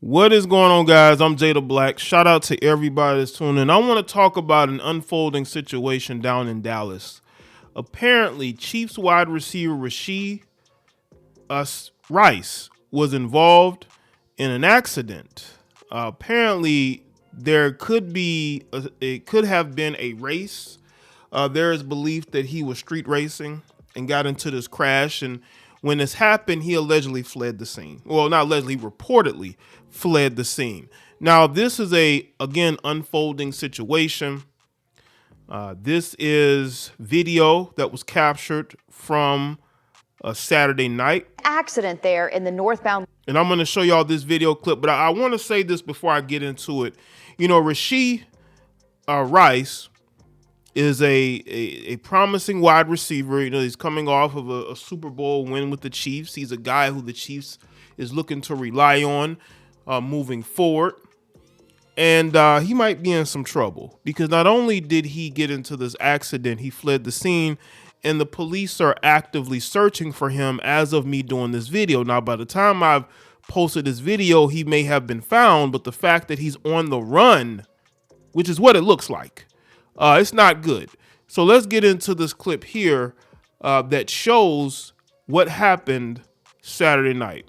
What is going on, guys? I'm Jay the Black. Shout out to everybody that's tuning in. I want to talk about an unfolding situation down in Dallas. Apparently, Chiefs wide receiver Rashee Rice was involved in an accident. Apparently, there could be it could have been a race. There is belief that he was street racing and got into this crash. And when this happened, he allegedly fled the scene. Well, not allegedly, reportedly fled the scene. Now, this is again, unfolding situation. This is video that was captured from a Saturday night. Accident there in the northbound. And I'm going to show y'all this video clip, but I want to say this before I get into it. You know, Rashee Rice is a promising wide receiver. You know, he's coming off of a Super Bowl win with the Chiefs. He's a guy who the Chiefs is looking to rely on moving forward. And he might be in some trouble because not only did he get into this accident, he fled the scene, and the police are actively searching for him as of me doing this video. Now, by the time I've posted this video, he may have been found, but the fact that he's on the run, which is what it looks like, it's not good. So let's get into this clip here that shows what happened Saturday night.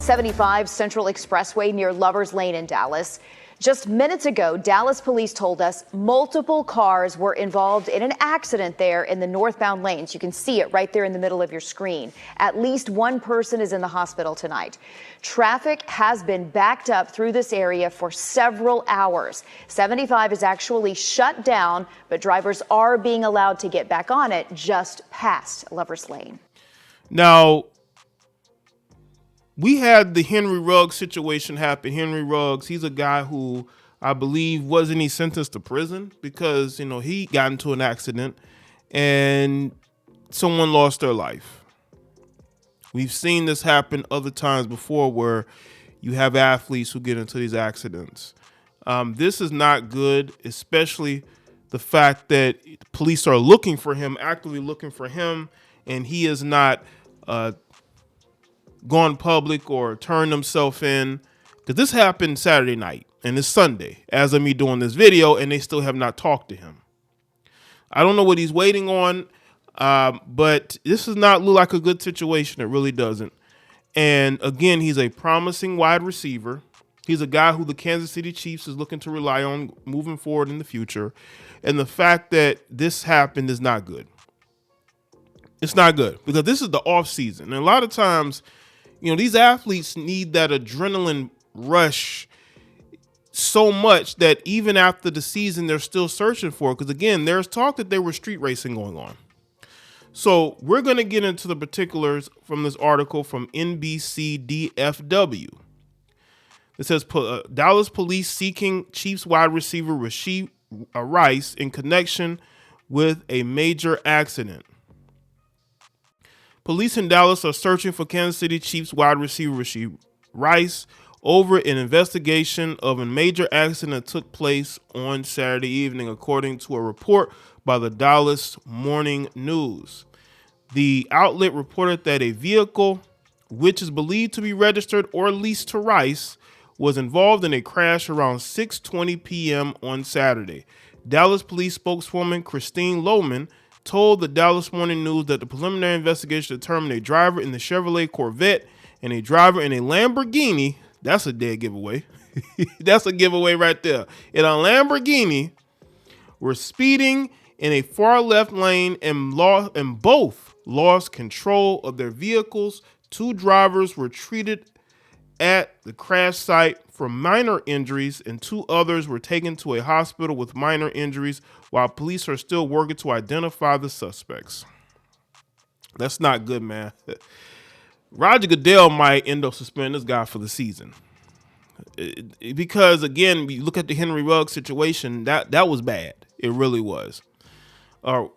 75 Central Expressway near Lover's Lane in Dallas. Just minutes ago, Dallas police told us multiple cars were involved in an accident there in the northbound lanes. You can see it right there in the middle of your screen. At least one person is in the hospital tonight. Traffic has been backed up through this area for several hours. 75 is actually shut down, but drivers are being allowed to get back on it just past Lover's Lane. Now, we had the Henry Ruggs situation happen. Henry Ruggs, he's a guy who I believe wasn't he sentenced to prison because, you know, he got into an accident and someone lost their life. We've seen this happen other times before where you have athletes who get into these accidents. This is not good, especially the fact that police are looking for him, actively looking for him, and he is not gone public or turned himself in, because this happened Saturday night and it's Sunday as of me doing this video, and they still have not talked to him. I don't know what he's waiting on, but this does not look like a good situation. It really doesn't. And again, he's a promising wide receiver. He's a guy who the Kansas City Chiefs is looking to rely on moving forward in the future. And the fact that this happened is not good. It's not good because this is the off season. And a lot of times, you know, these athletes need that adrenaline rush so much that even after the season, they're still searching for it. Because again, there's talk that there was street racing going on. So we're going to get into the particulars from this article from NBC-DFW. It says Dallas police seeking Chiefs wide receiver Rashee Rice in connection with a major accident. Police in Dallas are searching for Kansas City Chiefs wide receiver Rashee Rice over an investigation of a major accident that took place on Saturday evening, according to a report by the Dallas Morning News. The outlet reported that a vehicle, which is believed to be registered or leased to Rice, was involved in a crash around 6:20 p.m. on Saturday. Dallas police spokeswoman Christine Lohman told the Dallas Morning News that the preliminary investigation determined a driver in the Chevrolet Corvette and a driver in a Lamborghini. That's a dead giveaway. That's a giveaway right there. In a Lamborghini were speeding in a far left lane and both lost control of their vehicles. Two drivers were treated at the crash site for minor injuries, and two others were taken to a hospital with minor injuries while police are still working to identify the suspects. That's not good, man. Roger Goodell might end up suspending this guy for the season. Because, again, you look at the Henry Ruggs situation, that was bad. It really was.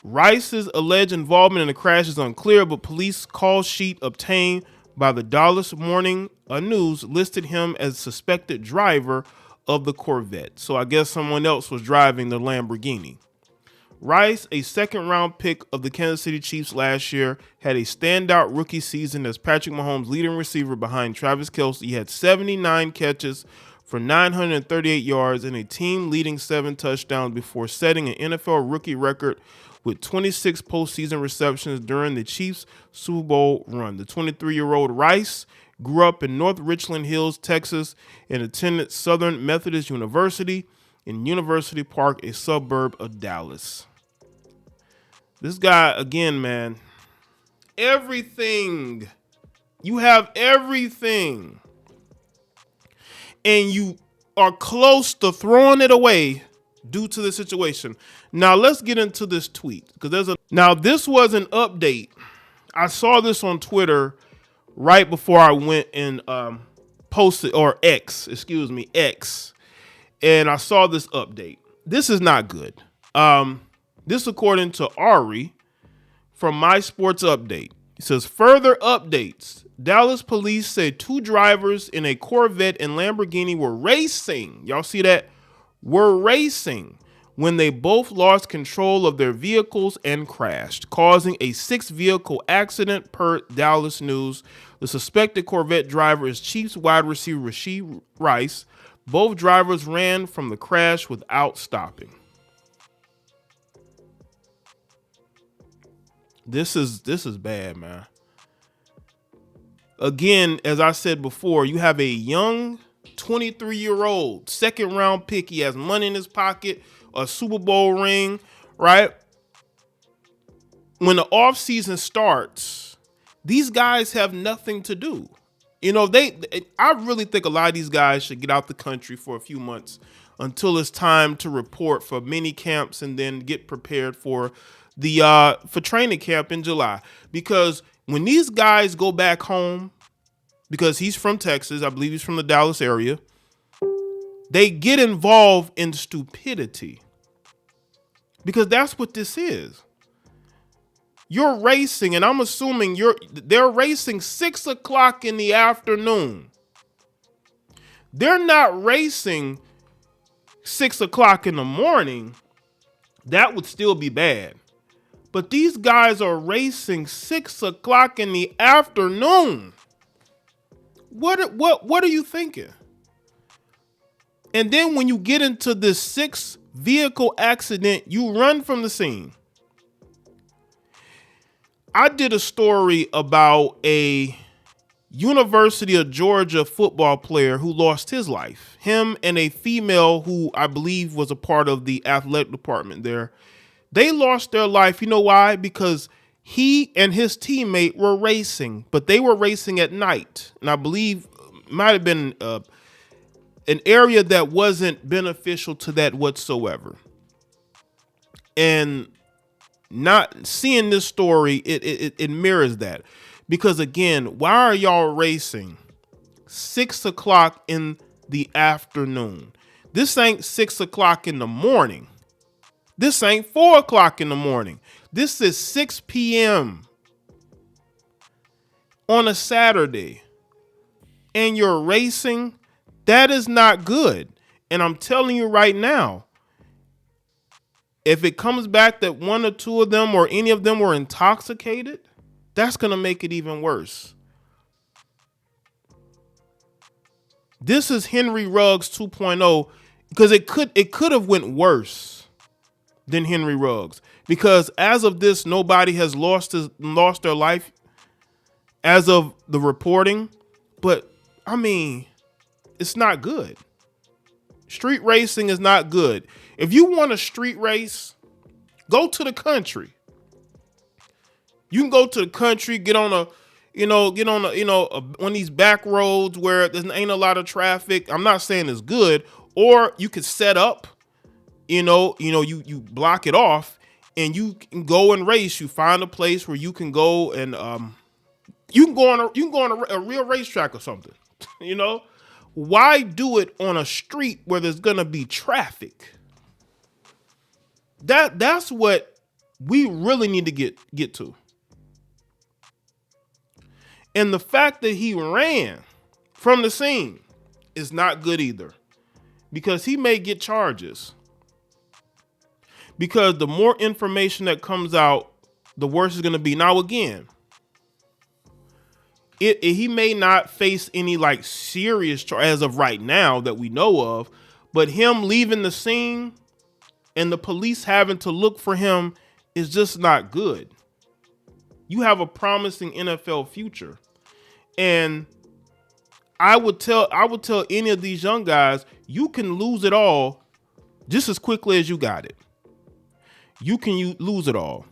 Rice's alleged involvement in the crash is unclear, but police call sheet obtained by the Dallas Morning News listed him as suspected driver of the Corvette. So I guess someone else was driving the Lamborghini. Rice, a second-round pick of the Kansas City Chiefs last year, had a standout rookie season as Patrick Mahomes' leading receiver behind Travis Kelce. He had 79 catches for 938 yards and a team-leading 7 touchdowns before setting an NFL rookie record with 26 postseason receptions during the Chiefs' Super Bowl run. The 23-year-old Rice grew up in North Richland Hills, Texas, and attended Southern Methodist University in University Park, a suburb of Dallas. This guy, again, man, everything. You have everything. And you are close to throwing it away due to the situation. Now, let's get into this tweet. Now, this was an update. I saw this on Twitter right before I went and posted, or X. And I saw this update. This is not good. This according to Ari from My Sports Update. It says, further updates. Dallas police said 2 drivers in a Corvette and Lamborghini were racing. Y'all see that? Were racing when they both lost control of their vehicles and crashed, causing a 6-vehicle accident per Dallas News. The suspected Corvette driver is Chiefs wide receiver Rashee Rice. Both drivers ran from the crash without stopping. This is bad, man. Again, as I said before, you have a young 23-year-old second-round pick. He has money in his pocket, a Super Bowl ring, right? When the offseason starts, these guys have nothing to do. You know, I really think a lot of these guys should get out the country for a few months until it's time to report for mini camps and then get prepared for training camp in July. Because when these guys go back home, because he's from Texas, I believe he's from the Dallas area, they get involved in stupidity. Because that's what this is. You're racing, and I'm assuming they're racing 6 o'clock in the afternoon. They're not racing 6 o'clock in the morning. That would still be bad. But these guys are racing 6 o'clock in the afternoon. What are you thinking? And then when you get into this 6-vehicle accident, you run from the scene. I did a story about a University of Georgia football player who lost his life. Him and a female who I believe was a part of the athletic department there. They lost their life. You know why? Because he and his teammate were racing, but they were racing at night. And I believe it might have been an area that wasn't beneficial to that whatsoever. And not seeing this story, it mirrors that. Because again, why are y'all racing 6 o'clock in the afternoon? This ain't 6 o'clock in the morning. This ain't 4 o'clock in the morning. This is 6 p.m. on a Saturday. And you're racing. That is not good. And I'm telling you right now, if it comes back that 1 or 2 of them or any of them were intoxicated, that's going to make it even worse. This is Henry Ruggs 2.0 because it could have went worse than Henry Ruggs, because as of this, nobody has lost their life as of the reporting. But I mean, it's not good. Street racing is not good. If you want a street race, go to the country. You can go to the country, get on one of these back roads where there ain't a lot of traffic. I'm not saying it's good. Or you could set up, you block it off and you can go and race. You find a place where you can go and you can go on a real racetrack or something. Why do it on a street where there's gonna be traffic? That's what we really need to get to. And the fact that he ran from the scene is not good either, because he may get charges. because the more information that comes out, the worse it's going to be. Now, again, he may not face any like serious charge as of right now that we know of, but him leaving the scene and the police having to look for him is just not good. You have a promising NFL future. And I would tell any of these young guys, you can lose it all just as quickly as you got it. You can lose it all.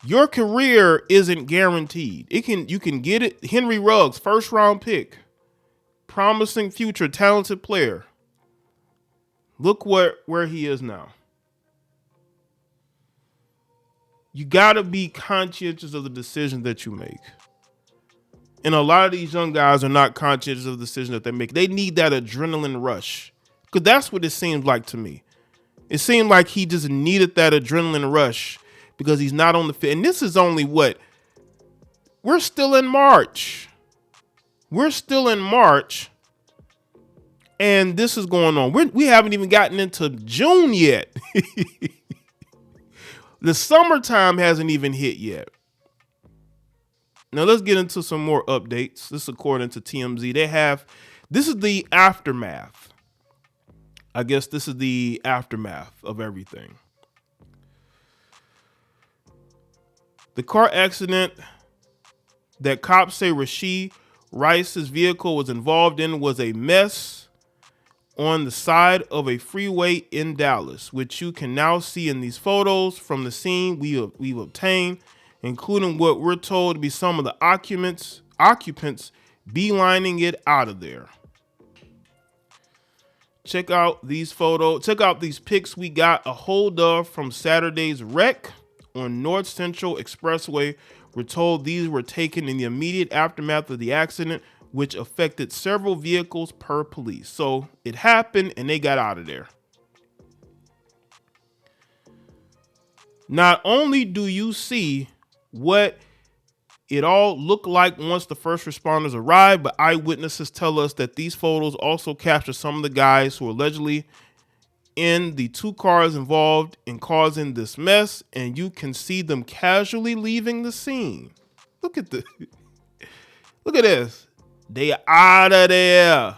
Your career isn't guaranteed. You can get it. Henry Ruggs, first round pick, promising future, talented player. Look where he is now. You got to be conscientious of the decision that you make. And a lot of these young guys are not conscientious of the decision that they make. They need that adrenaline rush. Because that's what it seems like to me. It seemed like he just needed that adrenaline rush because he's not on the field. And this is only we're still in March. And this is going on. We haven't even gotten into June yet. The summertime hasn't even hit yet. Now let's get into some more updates. This is according to TMZ. This is the aftermath. I guess this is the aftermath of everything. The car accident that cops say Rashee Rice's vehicle was involved in was a mess on the side of a freeway in Dallas, which you can now see in these photos from the scene we've obtained, including what we're told to be some of the occupants beelining it out of there. Check out these photos. Check out these pics we got a hold of from Saturday's wreck on North Central Expressway. We're told these were taken in the immediate aftermath of the accident, which affected several vehicles per police. So it happened and they got out of there. Not only do you see what it all looked like once the first responders arrived, but eyewitnesses tell us that these photos also capture some of the guys who are allegedly in the two cars involved in causing this mess, and you can see them casually leaving the scene. Look at this. Look at this. They out of there.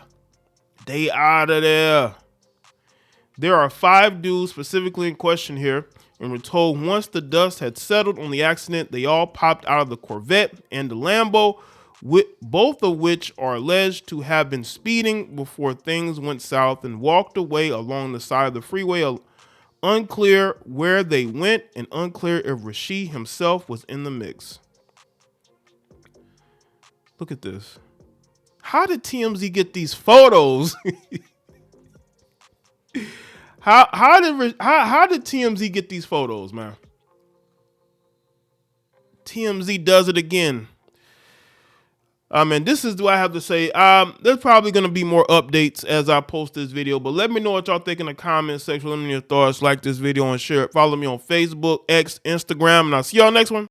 There are 5 dudes specifically in question here, and we're told once the dust had settled on the accident, they all popped out of the Corvette and the Lambo, both of which are alleged to have been speeding before things went south and walked away along the side of the freeway. Unclear where they went and unclear if Rashee himself was in the mix. Look at this. How did TMZ get these photos? How did TMZ get these photos, man? TMZ does it again. This is what I have to say. There's probably going to be more updates as I post this video, but let me know what y'all think in the comment section. Let me know your thoughts. Like this video and share it. Follow me on Facebook, X, Instagram, and I'll see y'all next one.